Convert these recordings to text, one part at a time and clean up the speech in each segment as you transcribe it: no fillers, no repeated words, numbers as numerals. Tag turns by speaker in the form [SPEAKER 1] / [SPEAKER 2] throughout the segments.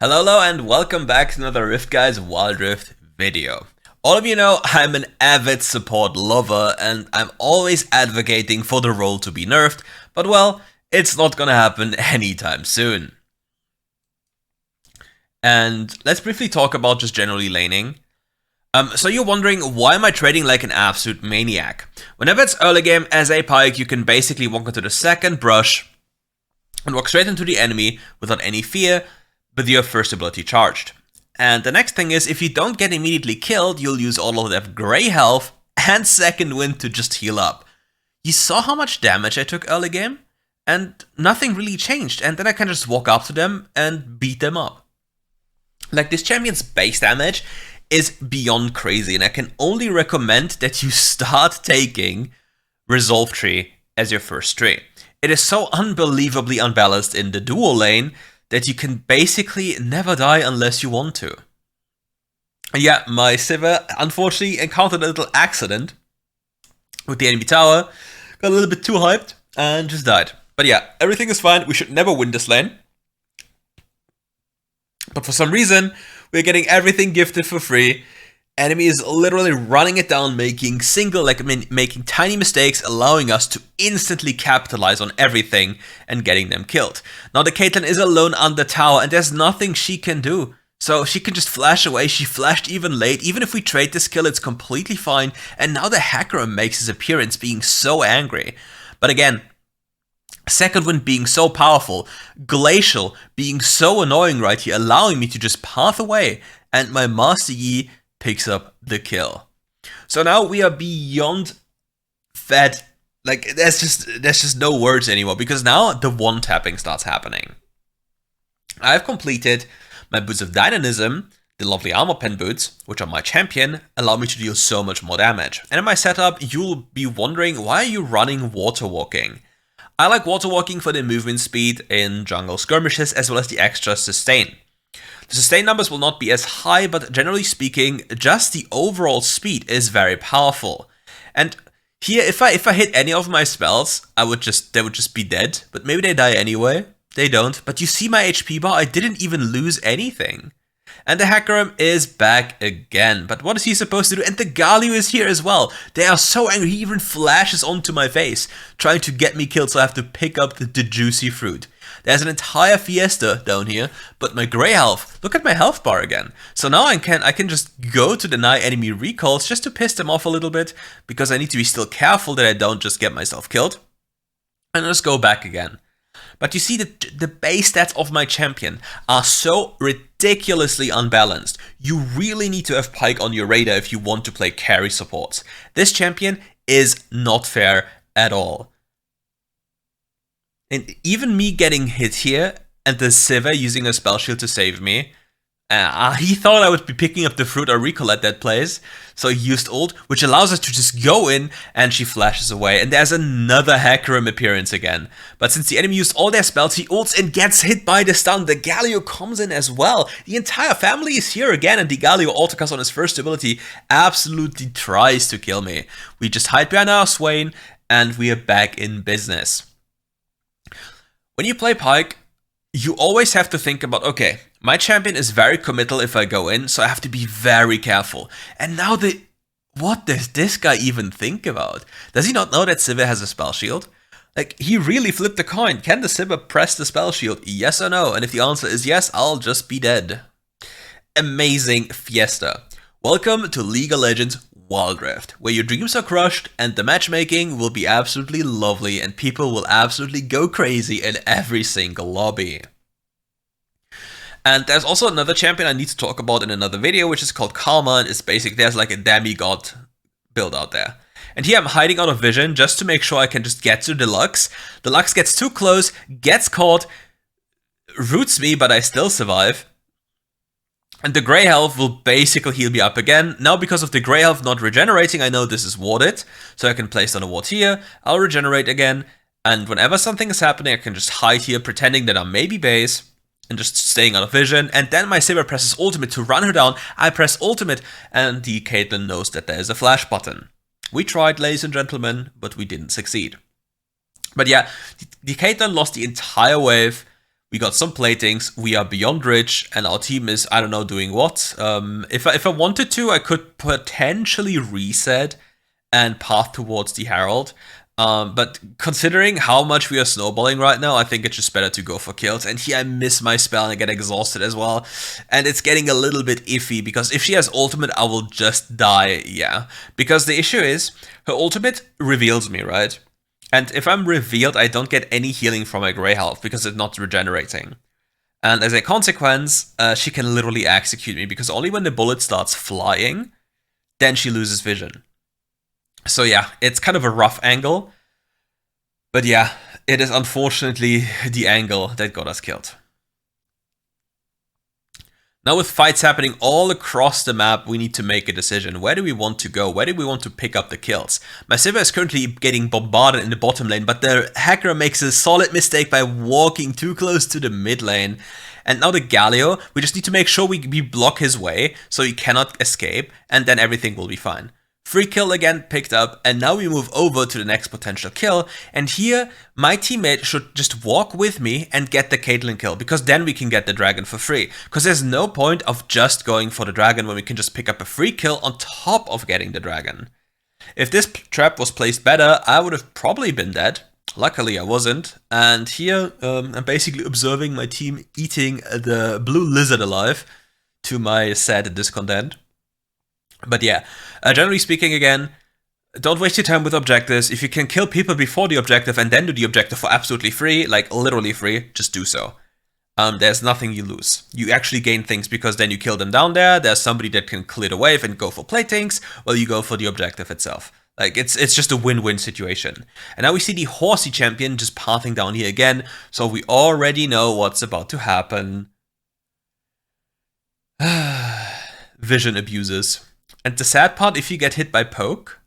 [SPEAKER 1] Hello and welcome back to another RiftGuides WildRift video. All of you know I'm an avid support lover and I'm always advocating for the role to be nerfed, but well, it's not gonna happen anytime soon. And let's briefly talk about just generally laning. So you're wondering, why am I trading like an absolute maniac? Whenever it's early game as a Pyke, you can basically walk into the second brush and walk straight into the enemy without any fear, with your first ability charged. And the next thing is, if you don't get immediately killed, you'll use all of that grey health and second wind to just heal up. You saw how much damage I took early game? And nothing really changed, and then I can just walk up to them and beat them up. Like, this champion's base damage is beyond crazy, and I can only recommend that you start taking Resolve Tree as your first tree. It is so unbelievably unbalanced in the duo lane that you can basically never die unless you want to. Yeah, my Sivir unfortunately encountered a little accident with the enemy tower, got a little bit too hyped, and just died. But yeah, everything is fine, we should never win this lane. But for some reason, we're getting everything gifted for free. Enemy is literally running it down, making making tiny mistakes, allowing us to instantly capitalize on everything and getting them killed. Now the Caitlyn is alone on the tower and there's nothing she can do. So she can just flash away. She flashed even late. Even if we trade this kill, it's completely fine. And now the hacker makes his appearance, being so angry. But again, second wind being so powerful, Glacial being so annoying right here, allowing me to just path away, and my Master Yi picks up the kill. So now we are beyond fed. Like, there's just no words anymore, because now the one tapping starts happening. I've completed my Boots of Dynamism, the lovely armor pen boots, which are my champion, allow me to deal so much more damage. And in my setup, you'll be wondering, why are you running Water Walking? I like Water Walking for the movement speed in jungle skirmishes, as well as the extra sustain. The sustain numbers will not be as high, but generally speaking, just the overall speed is very powerful. And here, if I hit any of my spells, they would just be dead. But maybe they die anyway. They don't. But you see my HP bar, I didn't even lose anything. And the Hacker is back again. But what is he supposed to do? And the Galio is here as well. They are so angry, he even flashes onto my face, trying to get me killed, so I have to pick up the juicy fruit. There's an entire fiesta down here, but my grey health, look at my health bar again. So now I can just go to deny enemy recalls just to piss them off a little bit, because I need to be still careful that I don't just get myself killed. And just go back again. But you see, the base stats of my champion are so ridiculously unbalanced. You really need to have Pyke on your radar if you want to play carry supports. This champion is not fair at all. And even me getting hit here, and the Sivir using a spell shield to save me, he thought I would be picking up the fruit or recall at that place, so he used ult, which allows us to just go in, and she flashes away, and there's another Hackerim appearance again. But since the enemy used all their spells, he ults and gets hit by the stun. The Galio comes in as well. The entire family is here again, and the Galio autocast on his first ability absolutely tries to kill me. We just hide behind our Swain, and we are back in business. When you play Pyke, you always have to think about, okay, my champion is very committal if I go in, so I have to be very careful. And now what does this guy even think about? Does he not know that Sivir has a spell shield? Like, he really flipped the coin. Can the Sivir press the spell shield? Yes or no? And if the answer is yes, I'll just be dead. Amazing fiesta. Welcome to League of Legends WildRift, where your dreams are crushed and the matchmaking will be absolutely lovely and people will absolutely go crazy in every single lobby. And there's also another champion I need to talk about in another video, which is called Karma, and it's basically, there's like a demigod build out there. And here I'm hiding out of vision just to make sure I can just get to Deluxe. Deluxe gets too close, gets caught, roots me, but I still survive. And the grey health will basically heal me up again. Now, because of the grey health not regenerating, I know this is warded, so I can place down a ward here, I'll regenerate again, and whenever something is happening, I can just hide here, pretending that I'm maybe base, and just staying out of vision, and then my Sivir presses ultimate to run her down. I press ultimate, and the Caitlyn knows that there is a flash button. We tried, ladies and gentlemen, but we didn't succeed. But yeah, the Caitlyn lost the entire wave, We got some platings, we are beyond rich, and our team is, I don't know, doing what. If I wanted to, I could potentially reset and path towards the Herald. But considering how much we are snowballing right now, I think it's just better to go for kills. And here I miss my spell and I get exhausted as well. And it's getting a little bit iffy, because if she has ultimate, I will just die, yeah. Because the issue is, her ultimate reveals me, right? And if I'm revealed, I don't get any healing from my grey health, because it's not regenerating. And as a consequence, she can literally execute me, because only when the bullet starts flying, then she loses vision. So yeah, it's kind of a rough angle. But yeah, it is unfortunately the angle that got us killed. Now with fights happening all across the map, we need to make a decision. Where do we want to go? Where do we want to pick up the kills? My Sivir is currently getting bombarded in the bottom lane, but the hacker makes a solid mistake by walking too close to the mid lane. And now the Galio, we just need to make sure we block his way so he cannot escape, and then everything will be fine. Free kill again picked up, and now we move over to the next potential kill. And here, my teammate should just walk with me and get the Caitlyn kill, because then we can get the dragon for free. Because there's no point of just going for the dragon when we can just pick up a free kill on top of getting the dragon. If this trap was placed better, I would have probably been dead. Luckily I wasn't. And here, I'm basically observing my team eating the blue lizard alive, to my sad discontent. But yeah, generally speaking again, don't waste your time with objectives. If you can kill people before the objective and then do the objective for absolutely free, like literally free, just do so. There's nothing you lose. You actually gain things, because then you kill them down there, there's somebody that can clear the wave and go for platings, while you go for the objective itself. Like, it's just a win-win situation. And now we see the horsey champion just pathing down here again, so we already know what's about to happen. Vision abuses. And the sad part, if you get hit by poke,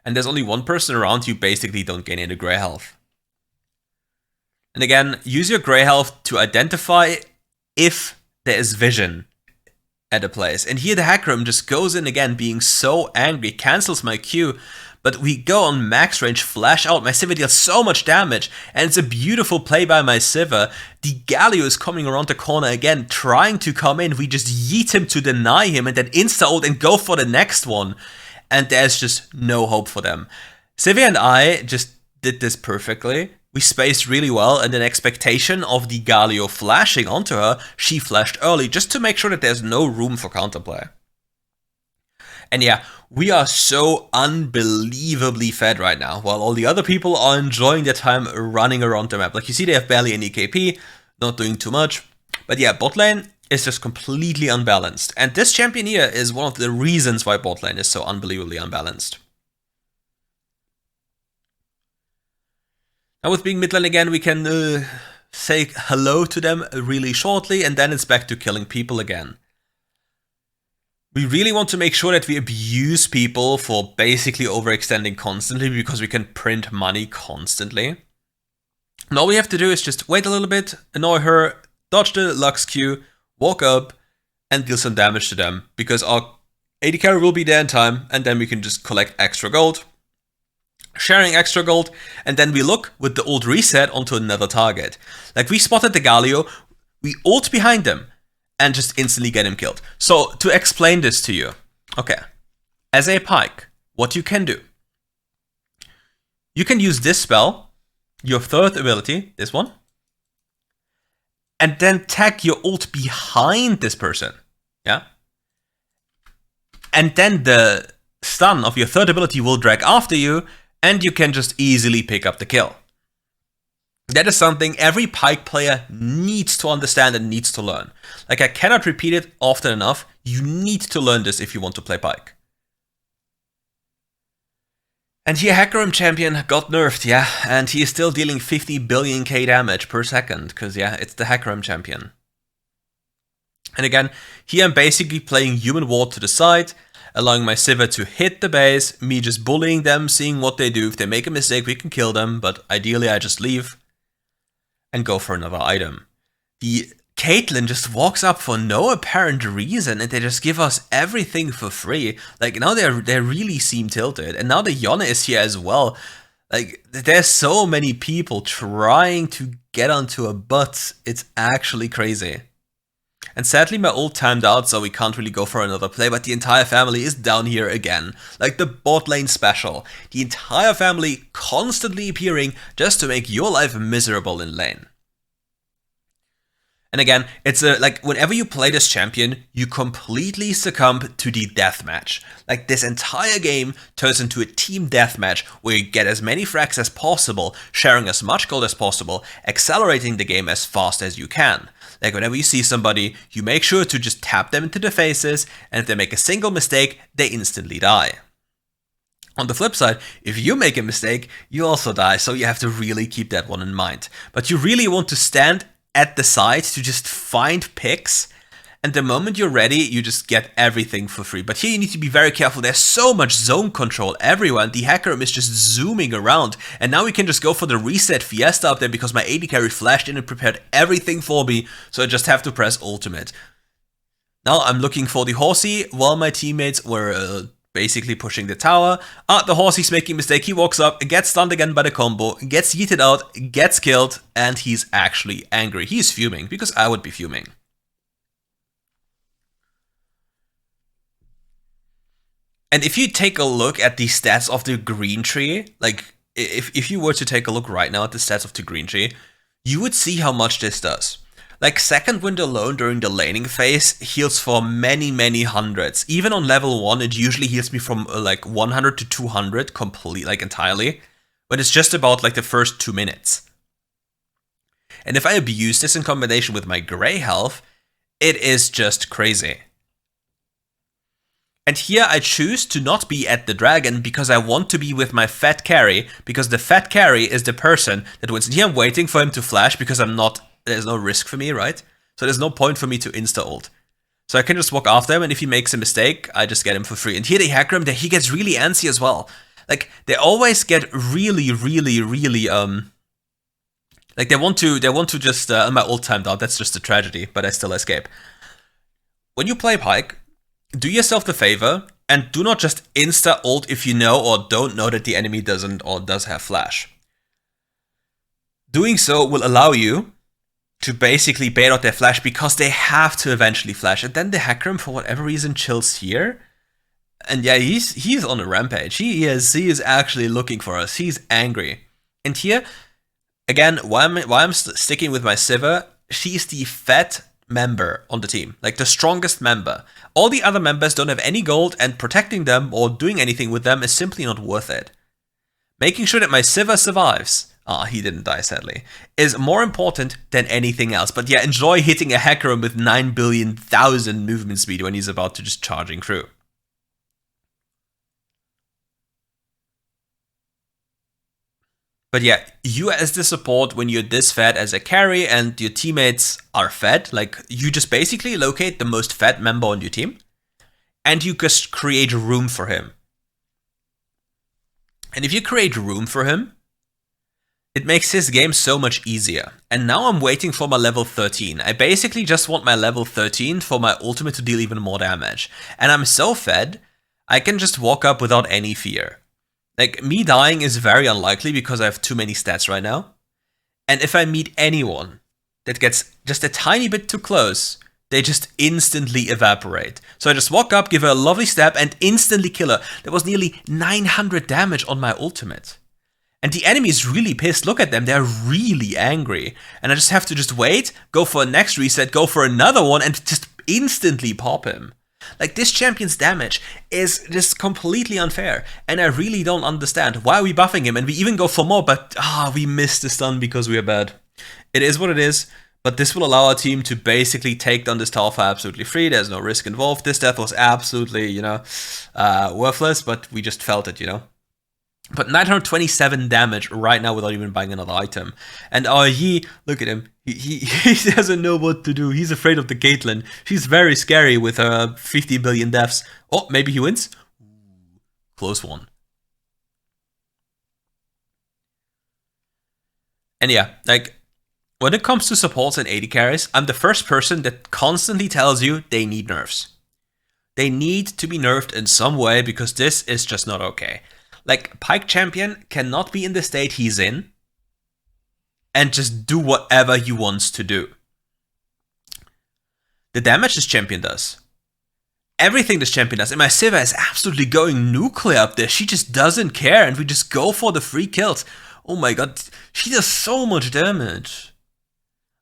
[SPEAKER 1] and there's only one person around, you basically don't gain any grey health. And again, use your grey health to identify if there is vision at a place. And here the Hakram just goes in again, being so angry, cancels my Q, but we go on max range, flash out. My Sivir deals so much damage, and it's a beautiful play by my Sivir. The Galio is coming around the corner again, trying to come in. We just yeet him to deny him, and then insta-ult and go for the next one. And there's just no hope for them. Sivir and I just did this perfectly. We spaced really well, and in expectation of the Galio flashing onto her, she flashed early, just to make sure that there's no room for counterplay. And yeah, we are so unbelievably fed right now, while all the other people are enjoying their time running around the map. Like, you see, they have barely any KP, not doing too much. But yeah, bot lane is just completely unbalanced. And this champion here is one of the reasons why bot lane is so unbelievably unbalanced. Now with being mid lane again, we can say hello to them really shortly, and then it's back to killing people again. We really want to make sure that we abuse people for basically overextending constantly, because we can print money constantly. And all we have to do is just wait a little bit, annoy her, dodge the Lux Q, walk up, and deal some damage to them, because our AD carry will be there in time, and then we can just collect extra gold, sharing extra gold, and then we look with the ult reset onto another target. Like, we spotted the Galio, we ult behind them, and just instantly get him killed. So, to explain this to you, okay, as a Pyke, what you can do, you can use this spell, your third ability, this one, and then tag your ult behind this person, yeah? And then the stun of your third ability will drag after you, and you can just easily pick up the kill. That is something every Pyke player needs to understand and needs to learn. Like, I cannot repeat it often enough. You need to learn this if you want to play Pyke. And here Hakram champion got nerfed, yeah, and he is still dealing 50 billion K damage per second, because yeah, it's the Hakram champion. And again, here I'm basically playing human ward to the side, allowing my Sivir to hit the base, me just bullying them, seeing what they do. If they make a mistake, we can kill them, but ideally I just leave and go for another item. The Caitlyn just walks up for no apparent reason, and they just give us everything for free. Like, now they really seem tilted, and now the Yone is here as well. Like, there's so many people trying to get onto a butt, it's actually crazy. And sadly my ult timed out, so we can't really go for another play, but the entire family is down here again. Like the bot lane special. The entire family constantly appearing just to make your life miserable in lane. And again, it's like whenever you play this champion, you completely succumb to the deathmatch. Like this entire game turns into a team deathmatch where you get as many frags as possible, sharing as much gold as possible, accelerating the game as fast as you can. Like whenever you see somebody, you make sure to just tap them into the faces, and if they make a single mistake, they instantly die. On the flip side, if you make a mistake, you also die, so you have to really keep that one in mind. But you really want to stand at the side to just find picks, and the moment you're ready, you just get everything for free. But here you need to be very careful. There's so much zone control everywhere, and the hacker is just zooming around. And now we can just go for the reset fiesta up there because my AD carry flashed in and prepared everything for me, so I just have to press ultimate. Now I'm looking for the horsey while my teammates were basically pushing the tower. The horsey's making a mistake. He walks up, gets stunned again by the combo, gets yeeted out, gets killed, and he's actually angry. He's fuming, because I would be fuming. And if you take a look at the stats of the green tree, like if you were to take a look right now at the stats of the green tree, you would see how much this does. Like second wind alone during the laning phase heals for many hundreds. Even on level 1, it usually heals me from like 100 to 200 complete, like entirely. But it's just about like the first 2 minutes. And if I abuse this in combination with my gray health, it is just crazy. And here I choose to not be at the dragon because I want to be with my fat carry, because the fat carry is the person that wins. And here I'm waiting for him to flash because there's no risk for me, right? So there's no point for me to insta-ult. So I can just walk after him, and if he makes a mistake, I just get him for free. And here they hacker him, he gets really antsy as well. Like, they always get really, like, they want to just, my ult timed out, that's just a tragedy, but I still escape. When you play Pyke, do yourself the favor, and do not just insta-ult if you know or don't know that the enemy doesn't or does have flash. Doing so will allow you to basically bait out their flash because they have to eventually flash. And then the hacker, for whatever reason, chills here. And yeah, he's on a rampage. He is actually looking for us. He's angry. And here, again, why I'm sticking with my Sivir, she's the fat member on the team. Like the strongest member. All the other members don't have any gold, and protecting them or doing anything with them is simply not worth it. Making sure that my Sivir survives, he didn't die sadly, is more important than anything else. But yeah, enjoy hitting a hacker with 9 billion thousand movement speed when he's about to just charging through. But yeah, you as the support, when you're this fat as a carry and your teammates are fat, like you just basically locate the most fat member on your team and you just create room for him. And if you create room for him, it makes his game so much easier. And now I'm waiting for my level 13. I basically just want my level 13 for my ultimate to deal even more damage. And I'm so fed, I can just walk up without any fear. Like, me dying is very unlikely because I have too many stats right now. And if I meet anyone that gets just a tiny bit too close, they just instantly evaporate. So I just walk up, give her a lovely stab, and instantly kill her. There was nearly 900 damage on my ultimate. And the enemy is really pissed. Look at them, they're really angry. And I just have to just wait, go for a next reset, go for another one, and just instantly pop him. Like, this champion's damage is just completely unfair, and I really don't understand. Why are we buffing him? And we even go for more, but we missed the stun because we are bad. It is what it is, but this will allow our team to basically take down this tower for absolutely free. There's no risk involved. This death was absolutely, worthless, but we just felt it, But 927 damage right now without even buying another item. And our Yi, look at him. He doesn't know what to do. He's afraid of the Caitlyn. She's very scary with her 50 billion deaths. Oh, maybe he wins? Close one. And yeah, like, when it comes to supports and AD carries, I'm the first person that constantly tells you they need nerfs. They need to be nerfed in some way because this is just not okay. Like, Pyke champion cannot be in the state he's in and just do whatever he wants to do. The damage this champion does. Everything this champion does. And my Sivir is absolutely going nuclear up there. She just doesn't care, and we just go for the free kills. Oh my god, she does so much damage.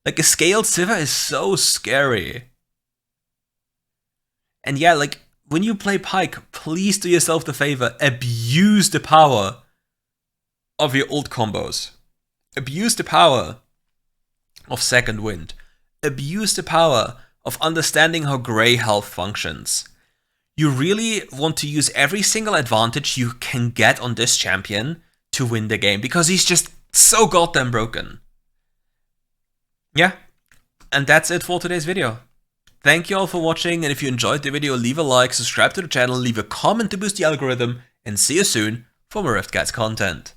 [SPEAKER 1] Like, a scaled Sivir is so scary. And yeah, like, when you play Pyke, please do yourself the favor, abuse the power of your ult combos. Abuse the power of Second Wind. Abuse the power of understanding how Grey health functions. You really want to use every single advantage you can get on this champion to win the game, because he's just so goddamn broken. Yeah, and that's it for today's video. Thank you all for watching, and if you enjoyed the video, leave a like, subscribe to the channel, leave a comment to boost the algorithm, and see you soon for more RiftGuides content.